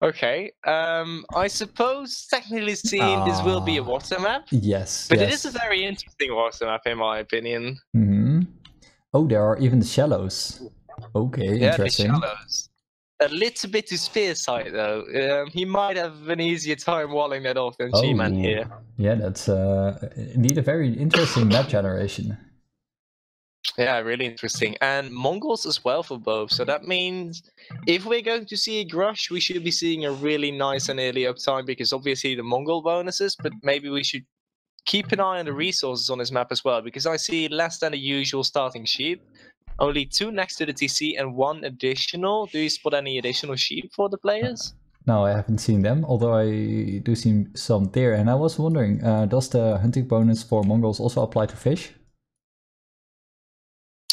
Okay. I suppose technically seen this will be a water map. Yes. But yes. it is a very interesting water map in my opinion. Oh, there are even the shallows. Okay, Yeah, interesting. the shallows. A little bit to Spear's side though. He might have an easier time walling that off than G-Man here. Yeah, that's indeed a very interesting map generation. Yeah, really interesting. And Mongols as well for both. So that means if we're going to see a Grush, we should be seeing a really nice and early uptime because obviously the Mongol bonuses, but maybe we should keep an eye on the resources on this map as well because I see less than the usual starting sheep. Only 2 next to the TC and 1 additional. Do you spot any additional sheep for the players? No, I haven't seen them, although I do see some there. And I was wondering, does the hunting bonus for Mongols also apply to fish?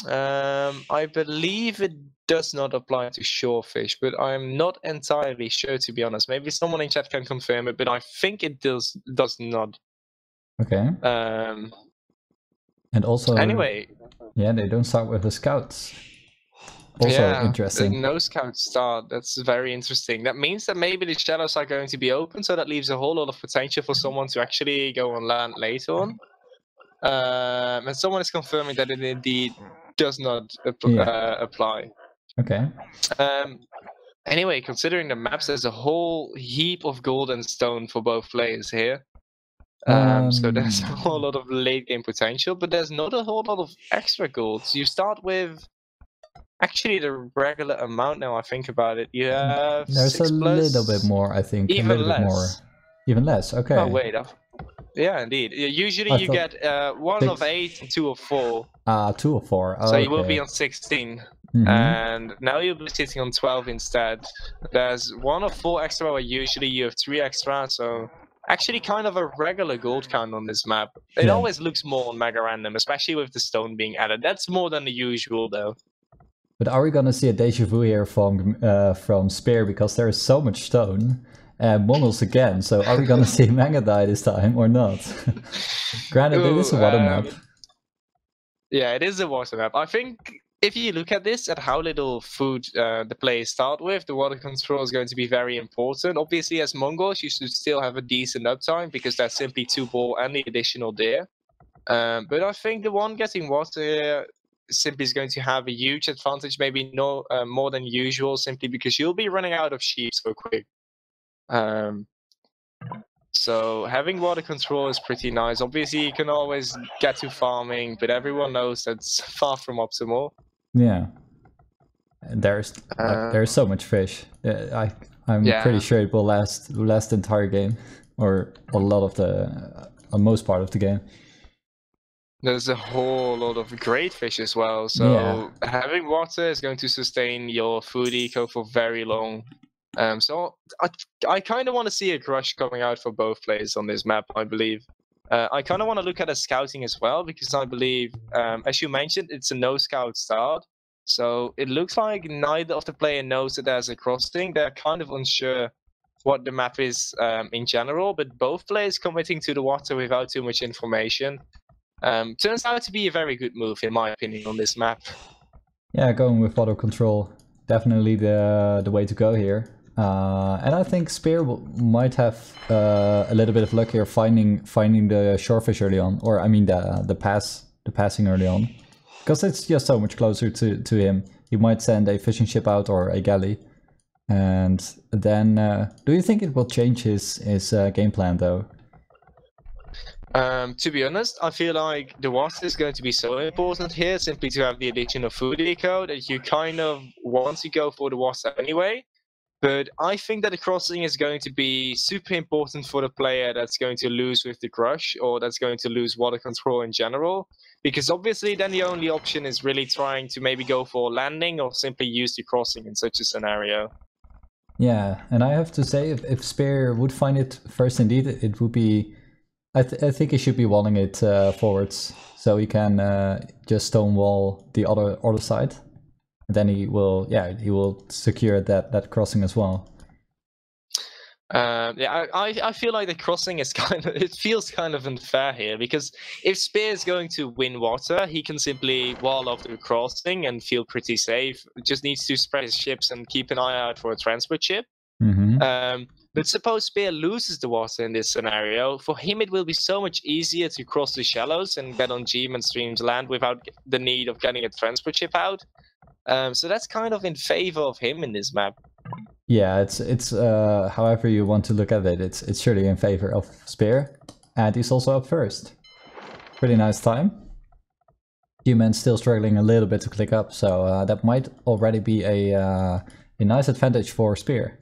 I believe it does not apply to shorefish, but I'm not entirely sure to be honest. Maybe someone in chat can confirm it, but I think it does not. Okay. And also, anyway, yeah, they don't start with the scouts. Also interesting. No scout start. That's very interesting. That means that maybe the shadows are going to be open, so that leaves a whole lot of potential for someone to actually go on land later on. And someone is confirming that it indeed does not apply. Okay. Anyway, considering the maps, there's a whole heap of gold and stone for both players here. So there's a whole lot of late game potential, but there's not a whole lot of extra golds. You start with actually the regular amount now I think about it. You have there's 6 a little bit more, I think. Even a little less. bit more. Even less, okay. Oh wait, yeah, indeed. Usually you get 1 of 8 and 2 of 4. 2 of 4. So you will be on 16. And now you'll be sitting on 12 instead. There's 1 of 4 extra, where usually you have 3 extra, so actually kind of a regular gold count on this map. It always looks more mega random, especially with the stone being added. That's more than the usual though. But are we gonna see a deja vu here from Spear, because there is so much stone? And Mongols again, so are we gonna see Manga die this time or not? Granted, it is a water map. Yeah, it is a water map. I think if you look at this, at how little food the players start with, the water control is going to be very important. Obviously, as Mongols, you should still have a decent uptime, because that's simply 2 ball and the additional deer. But I think the one getting water simply is going to have a huge advantage, maybe no more than usual, simply because you'll be running out of sheep so quick. So having water control is pretty nice. Obviously, you can always get to farming, but everyone knows that's far from optimal. Yeah, there's so much fish. I'm pretty sure it will last the entire game, or a lot of the most part of the game. There's a whole lot of great fish as well, so having water is going to sustain your food eco for very long. So I kind of want to see a crush coming out for both players on this map, I believe. I kind of want to look at the scouting as well, because I believe, as you mentioned, it's a no scout start. So it looks like neither of the player knows that there's a crossing. They're kind of unsure what the map is in general, but both players committing to the water without too much information turns out to be a very good move, in my opinion, on this map. Yeah, going with water control, definitely the way to go here. And I think Spear might have a little bit of luck here finding the shorefish early on, or I mean the passing early on, because it's just so much closer to him. He might send a fishing ship out or a galley, and then do you think it will change his game plan though? To be honest, I feel like the water is going to be so important here, simply to have the addition of food eco, that you kind of want to go for the water anyway. But I think that the crossing is going to be super important for the player that's going to lose with the crush, or that's going to lose water control in general. Because obviously then the only option is really trying to maybe go for landing, or simply use the crossing in such a scenario. Yeah, and I have to say, if Spear would find it first, indeed, it would be... I think he should be walling it forwards, so he can just stonewall the other side. And then he will secure that crossing as well. I feel like the crossing is it feels kind of unfair here, because if Spear is going to win water, he can simply wall off the crossing and feel pretty safe. Just needs to spread his ships and keep an eye out for a transport ship. But suppose Spear loses the water in this scenario, for him it will be so much easier to cross the shallows and get on Gmanstreams land without the need of getting a transport ship out. So that's kind of in favor of him in this map. Yeah, it's however you want to look at it, it's surely in favor of Spear, and he's also up first. Pretty nice time. Gman's still struggling a little bit to click up, so that might already be a nice advantage for Spear.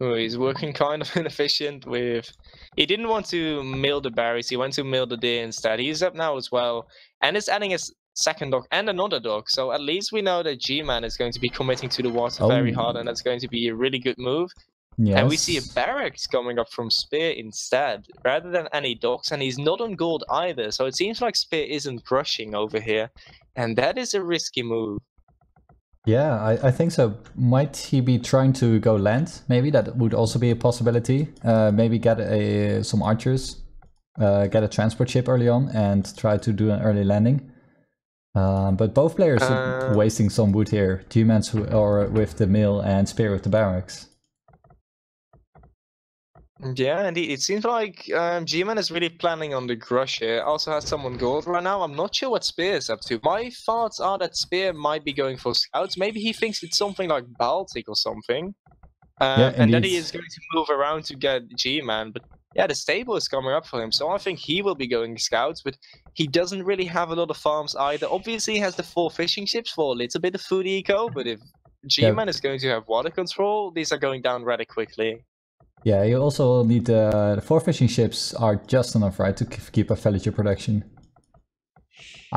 Oh, he's working kind of inefficient with... He didn't want to mill the berries, he went to mill the deer instead. He's up now as well, and is adding a second dog and another dog, so at least we know that G-Man is going to be committing to the water very hard, and that's going to be a really good move. Yes. And we see a barracks coming up from Spear instead, rather than any dogs, and he's not on gold either, so it seems like Spear isn't rushing over here, and that is a risky move. Yeah, I think so. Might he be trying to go land? Maybe that would also be a possibility. Maybe get some archers, get a transport ship early on, and try to do an early landing. But both players are wasting some wood here. G-Man's with the mill and Spear with the barracks. Yeah, indeed. It seems like G-Man is really planning on the Grush here. Also has someone gold right now. I'm not sure what Spear is up to. My thoughts are that Spear might be going for scouts. Maybe he thinks it's something like Baltic or something. And that he is going to move around to get G-Man. But yeah, the stable is coming up for him. So I think he will be going scouts. But he doesn't really have a lot of farms either. Obviously, he has the 4 fishing ships for a little bit of food eco. But if G-Man is going to have water control, these are going down rather quickly. Yeah, you also need the 4 fishing ships are just enough, right, to keep a villager production.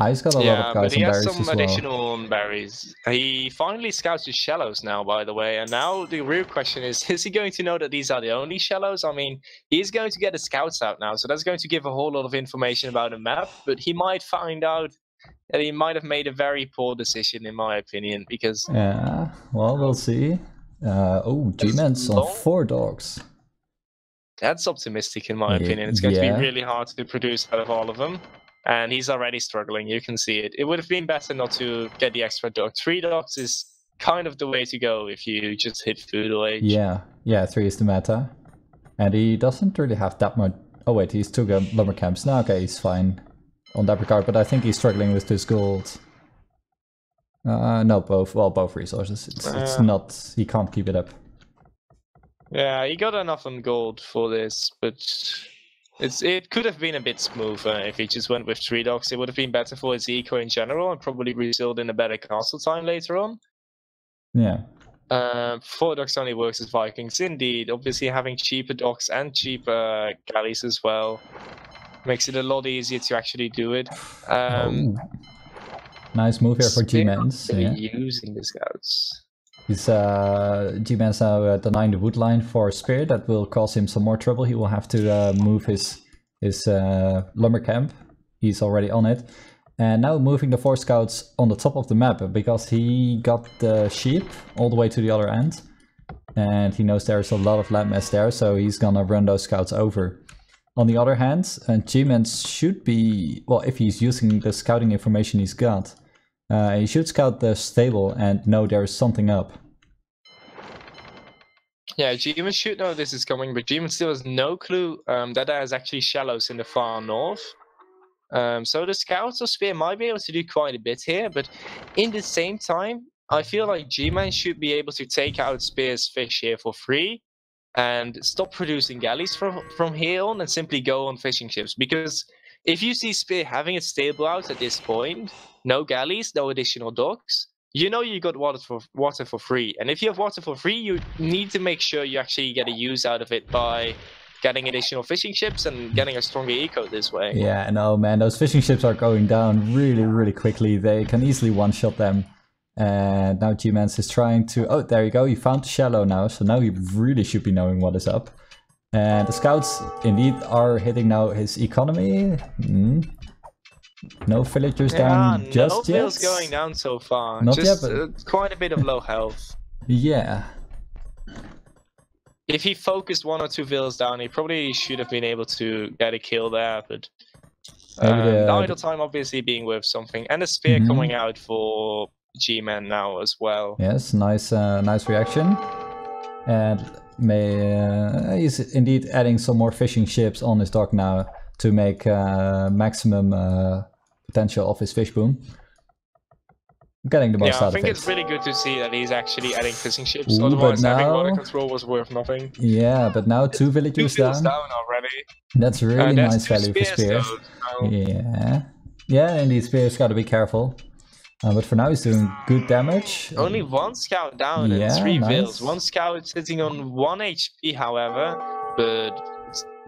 He's got a lot of guys on berries as well. Yeah, but he has some additional berries. He finally scouts the shallows now, by the way, and now the real question is he going to know that these are the only shallows? I mean, he's going to get the scouts out now, so that's going to give a whole lot of information about the map, but he might find out that he might have made a very poor decision, in my opinion, because... Yeah, well, we'll see. G-Man's on 4 dogs. That's optimistic in my opinion. It's going to be really hard to produce out of all of them. And he's already struggling, you can see it. It would have been better not to get the extra dog. 3 dogs is kind of the way to go if you just hit feudal age. Yeah, 3 is the meta. And he doesn't really have that much... Oh wait, he's 2 lumber camps. Now okay, he's fine on that regard, but I think he's struggling with this gold. No, both resources. It's not... He can't keep it up. Yeah, he got enough on gold for this, but it could have been a bit smoother if he just went with 3 dogs. It would have been better for his eco in general and probably resulted in a better castle time later on. Yeah. 4 dogs only works as Vikings, indeed. Obviously having cheaper dogs and cheaper galleys as well makes it a lot easier to actually do it. Nice move here for G-Mans. Using the scouts. G-Man's now denying the wood line for Spear. That will cause him some more trouble. He will have to move his lumber camp. He's already on it. And now moving the 4 scouts on the top of the map, because he got the sheep all the way to the other end. And he knows there's a lot of landmass there, so he's gonna run those scouts over. On the other hand, G-Man should be... Well, if he's using the scouting information he's got, he should scout the stable and know there's something up. Yeah, G-Man should know this is coming, but G-Man still has no clue that there is actually shallows in the far north. So the scouts or Spear might be able to do quite a bit here, but in the same time, I feel like G-Man should be able to take out Spear's fish here for free and stop producing galleys from here on and simply go on fishing ships, because if you see Spear having a stable out at this point, no galleys, no additional docks, you know you got water for free. And if you have water for free, you need to make sure you actually get a use out of it by getting additional fishing ships and getting a stronger eco this way. Yeah, no man, those fishing ships are going down really, really quickly. They can easily one-shot them. And now G-Mans is trying to... Oh, there you go, he found the shallow now, so now he really should be knowing what is up. And the scouts indeed are hitting now his economy. No villagers down just yet. No bills going down so far. Not just yet, but... quite a bit of low health. Yeah. If he focused 1 or 2 villas down, he probably should have been able to get a kill there, but the idle time obviously being worth something. And the Spear coming out for G-Man now as well. Yes, nice reaction. And he's indeed adding some more fishing ships on his dock now to make maximum potential of his fish boom. Getting the most out of it. I think it's really good to see that he's actually adding fishing ships. Ooh, otherwise, having water control was worth nothing. Yeah, but now 2 villagers down already. That's really nice value for Spear. Though, so. Yeah, indeed, Spear's got to be careful. But for now, he's doing good damage. Only 1 scout down and 3 vills. 1 scout sitting on 1 HP, however, but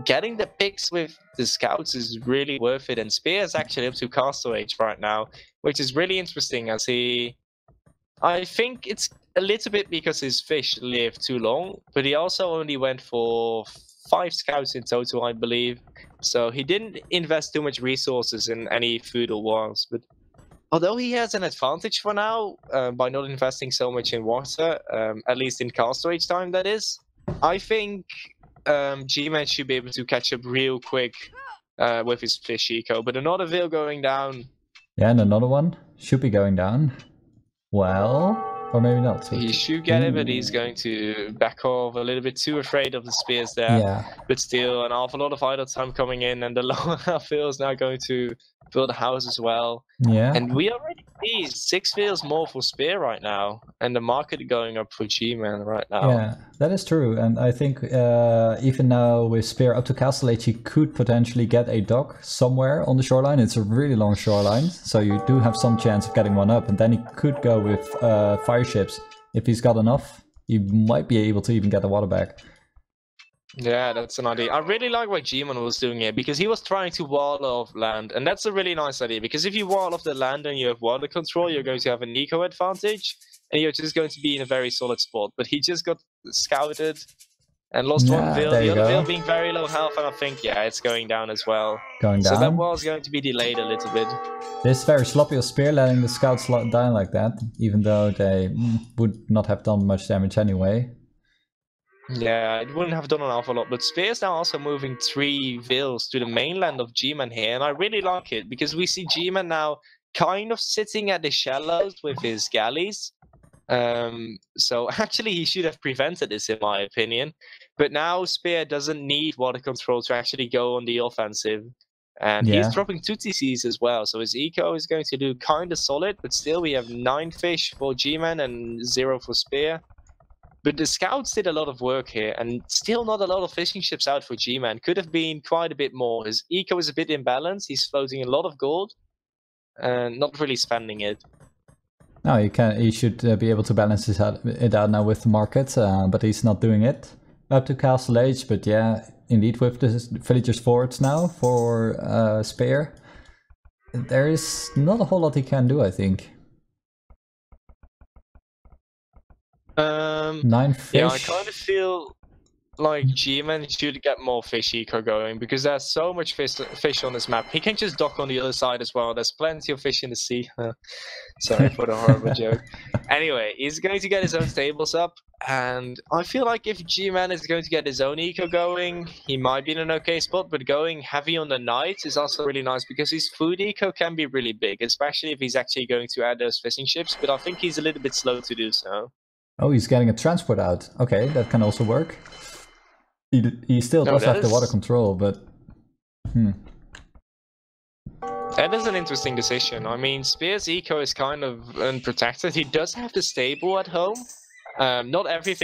getting the picks with the scouts is really worth it. And Spear is actually up to Castle Age right now, which is really interesting as I think it's a little bit because his fish lived too long, but he also only went for 5 scouts in total, I believe. So he didn't invest too much resources in any food or walls. But although he has an advantage for now by not investing so much in water, at least in Castle Age time, that is, I think Gman should be able to catch up real quick with his fish eco. But another veil going down. Yeah, and another one should be going down. Well, or maybe not. He should get it, but he's going to back off a little bit too afraid of the spears there. Yeah. But still, an awful lot of idle time coming in, and the lower half veil is now going to build a house as well. Yeah. And we already see 6 veils more for spear right now, and the market going up for G-Man right now. Yeah, that is true. And I think even now with spear up to Castle Age, he could potentially get a dock somewhere on the shoreline. It's a really long shoreline, so you do have some chance of getting one up. And then he could go with fire ships. If he's got enough, he might be able to even get the water back. Yeah, that's an idea. I really like what G-Man was doing here, because he was trying to wall off land, and that's a really nice idea, because if you wall off the land and you have water control, you're going to have an eco advantage, and you're just going to be in a very solid spot. But he just got scouted and lost 1 veil, the other veil being very low health, and I think, yeah, it's going down as well. Going down. So that wall is going to be delayed a little bit. This is very sloppy of spear, letting the scouts die like that, even though they would not have done much damage anyway. Yeah, it wouldn't have done an awful lot, but Spear is now also moving 3 vills to the mainland of G-Man here, and I really like it, because we see G-Man now kind of sitting at the shallows with his galleys. So actually he should have prevented this, in my opinion. But now Spear doesn't need water control to actually go on the offensive. And he's dropping 2 TCs as well, so his eco is going to do kind of solid, but still we have 9 fish for G-Man and 0 for Spear. But the scouts did a lot of work here, and still not a lot of fishing ships out for G-Man. Could have been quite a bit more. His eco is a bit imbalanced. He's floating a lot of gold, and not really spending it. No, he should be able to balance it out now with the market, but he's not doing it. Up to Castle Age, but yeah, indeed with the villagers forwards now for Spear, there is not a whole lot he can do, I think. 9 fish. Yeah, I kind of feel like G-Man should get more fish eco going, because there's so much fish on this map. He can just dock on the other side as well. There's plenty of fish in the sea. Sorry for the horrible joke. Anyway, he's going to get his own stables up, and I feel like if G-Man is going to get his own eco going, he might be in an okay spot, but going heavy on the knights is also really nice, because his food eco can be really big, especially if he's actually going to add those fishing ships, but I think he's a little bit slow to do so. Oh, he's getting a transport out. Okay, that can also work. He still does have the water control, but... That is an interesting decision. I mean, Spear's eco is kind of unprotected. He does have the stable at home. Not every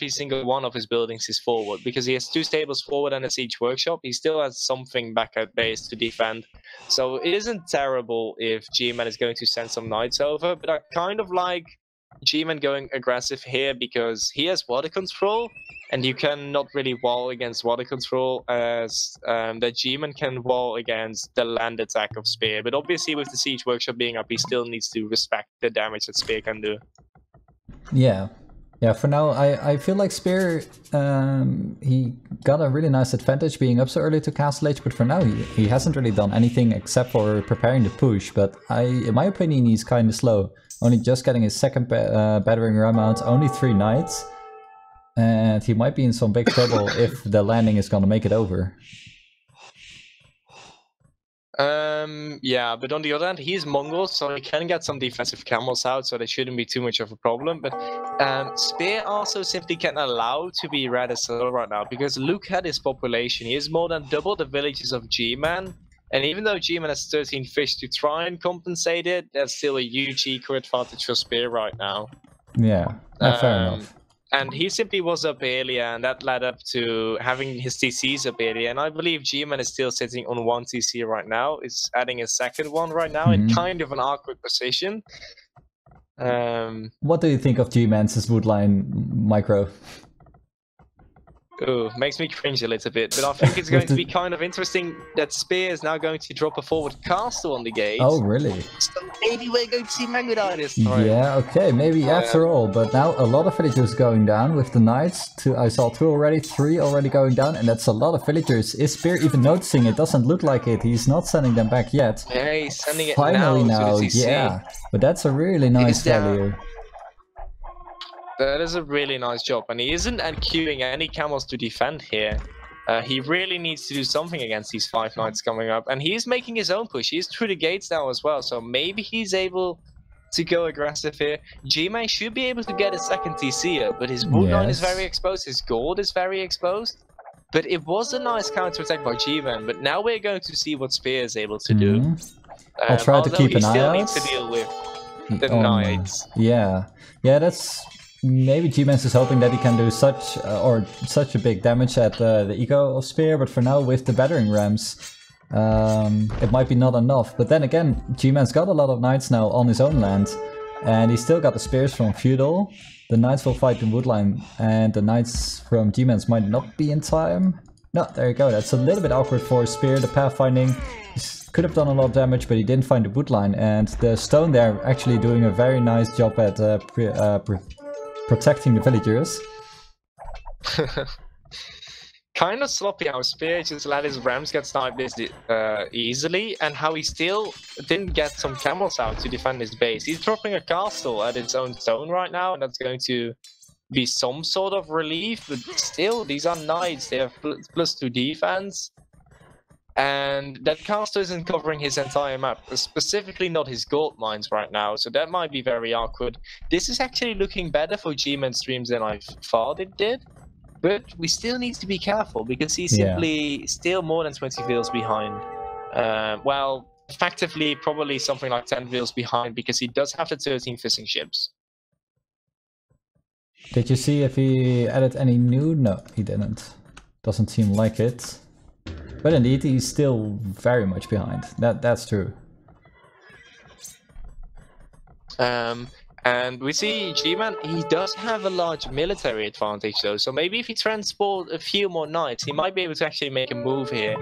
single one of his buildings is forward, because he has 2 stables forward and a siege workshop. He still has something back at base to defend. So it isn't terrible if G-Man is going to send some knights over, but I kind of like G-Man going aggressive here, because he has water control, and you cannot really wall against water control as the G-Man can wall against the land attack of Spear. But obviously with the siege workshop being up, he still needs to respect the damage that Spear can do. Yeah, for now I feel like Spear, he got a really nice advantage being up so early to Castle Age, but for now he hasn't really done anything except for preparing the push. But in my opinion, he's kind of slow. Only just getting his 2nd battering ram out, only 3 knights. And he might be in some big trouble if the landing is going to make it over. Yeah, but on the other hand, he's Mongol, so he can get some defensive camels out, so that shouldn't be too much of a problem. But Spear also simply can't allow to be red as well right now, because look at his population. He has more than double the villages of G-Man. And even though G-Man has 13 fish to try and compensate it, that's still a huge eco advantage for Spear right now. Yeah, fair enough. And he simply was up earlier, and that led up to having his TCs up earlier. And I believe G-Man is still sitting on 1 TC right now. Is adding a second one right now in kind of an awkward position. What do you think of G-Man's woodline micro? Ooh, makes me cringe a little bit, but I think it's going to be kind of interesting that Spear is now going to drop a forward castle on the gate. Oh, really? So maybe we're going to see Mangudai this time. Yeah, okay, maybe after all. But now a lot of villagers going down with the knights. I saw 2 already, 3 already going down, and that's a lot of villagers. Is Spear even noticing? It doesn't look like it. He's not sending them back yet. Yeah, he's sending it finally now. Yeah. But that's a really nice value. That is a really nice job, and he isn't queuing any camels to defend here. He really needs to do something against these 5 knights coming up, and he's making his own push. He's through the gates now as well, so maybe he's able to go aggressive here. G-Man should be able to get a second TC up, but his wood line is very exposed, his gold is very exposed. But it was a nice counterattack by G-Man, but now we're going to see what Spear is able to do. I'll try to keep an eye out. He still needs to deal with the knights. Yeah, that's... Maybe G-Mans is hoping that he can do such a big damage at the eco of Spear, but for now with the battering rams, it might be not enough. But then again, G-Man's got a lot of knights now on his own land, and he's still got the spears from Feudal. The knights will fight in woodline, and the knights from G-Man's might not be in time. No, there you go. That's a little bit awkward for Spear. The pathfinding could have done a lot of damage, but he didn't find the woodline, and the stone there actually doing a very nice job at protecting the villagers. Kind of sloppy how Spear just let his rams get sniped easily, and how he still didn't get some camels out to defend his base. He's dropping a castle at its own stone right now, and that's going to be some sort of relief, but still, these are knights. They have +2 defense. And that castle isn't covering his entire map, specifically not his gold mines right now, so that might be very awkward. This is actually looking better for Gmanstreams than I thought it did, but we still need to be careful, because he's simply still more than 20 vills behind. Well, effectively, probably something like 10 vills behind, because he does have the 13 fishing ships. Did you see if he added any new? No, he didn't. Doesn't seem like it. But indeed, he's still very much behind. That's true. And we see G-Man, he does have a large military advantage though, so maybe if he transport a few more knights, he might be able to actually make a move here.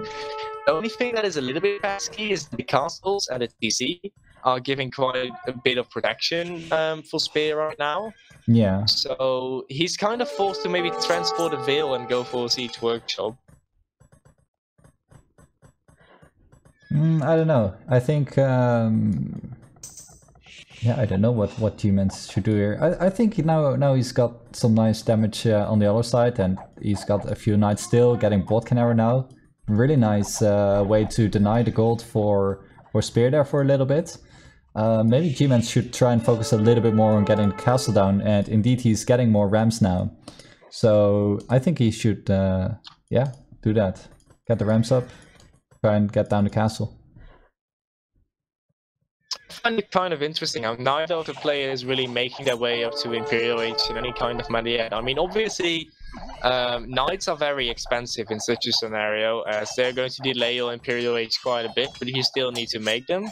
The only thing that is a little bit pesky is the castles and the TC are giving quite a bit of protection for Spear right now. Yeah. So he's kind of forced to maybe transport a Veil and go for a Siege Workshop. I don't know. I think, yeah, I don't know what G-Mans should do here. I think now he's got some nice damage on the other side, and he's got a few knights still getting bot canary now. Really nice way to deny the gold for Spear there for a little bit. Maybe G-Mans should try and focus a little bit more on getting the castle down, and indeed he's getting more rams now. So I think he should, yeah, do that. Get the rams up. Try and get down the castle. I find it kind of interesting how neither of the players really making their way up to Imperial Age in any kind of manner yet. I mean, obviously, knights are very expensive in such a scenario, as they're going to delay your Imperial Age quite a bit, but you still need to make them.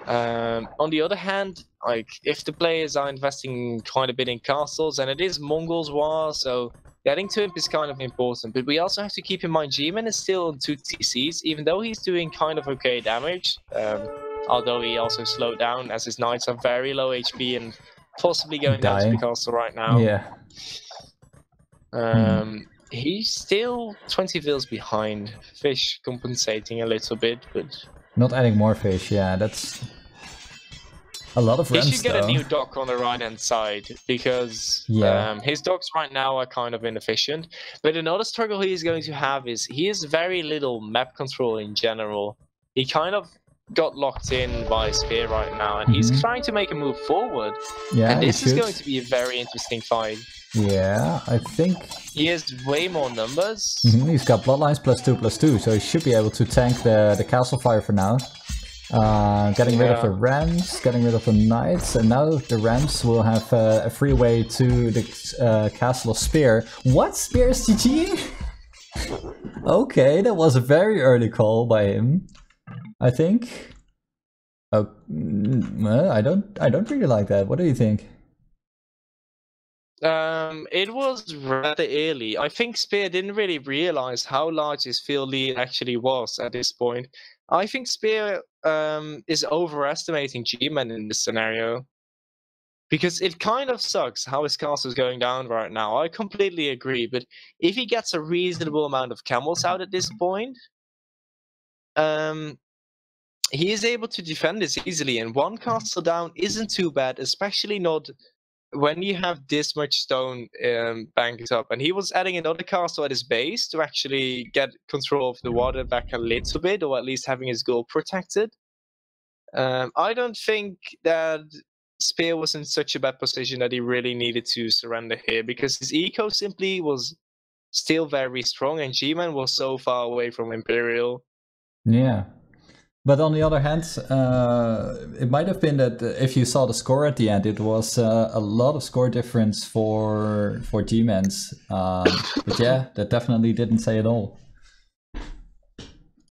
On the other hand, like, if the players are investing quite a bit in castles, and it is Mongols War, so getting to him is kind of important, but we also have to keep in mind G-Man is still on 2 TCs, even though he's doing kind of okay damage, although he also slowed down as his knights are very low HP and possibly going down to the castle right now. Yeah. He's still 20 vills behind. Fish compensating a little bit, but... Not adding more fish, yeah, that's... A lot of rams, he should get a new dock on the right-hand side, because his docks right now are kind of inefficient. But another struggle he's going to have is he has very little map control in general. he kind of got locked in by Spear right now, and he's trying to make a move forward. Yeah, and this is going to be a very interesting fight. Yeah, I think he has way more numbers. He's got bloodlines +2/+2, so he should be able to tank the castle fire for now. Getting rid of the rams, getting rid of the knights, and now the rams will have a free way to the castle of Spear. What? Spear is GG? Okay, that was a very early call by him, I think. Oh, I don't really like that. What do you think? It was rather early. I think Spear didn't really realize how large his field lead actually was at this point. I think Spear is overestimating G-Man in this scenario. Because it kind of sucks how his castle is going down right now. I completely agree, but if he gets a reasonable amount of camels out at this point, he is able to defend this easily, and one castle down isn't too bad, especially not when you have this much stone banked up. And he was adding another castle at his base to actually get control of the water back a little bit, or at least having his goal protected. I don't think that Spear was in such a bad position that he really needed to surrender here, because his eco simply was still very strong, and G-Man was so far away from Imperial. Yeah. But on the other hand, it might have been that if you saw the score at the end, it was a lot of score difference for G-Mans. But yeah, that definitely didn't say it all.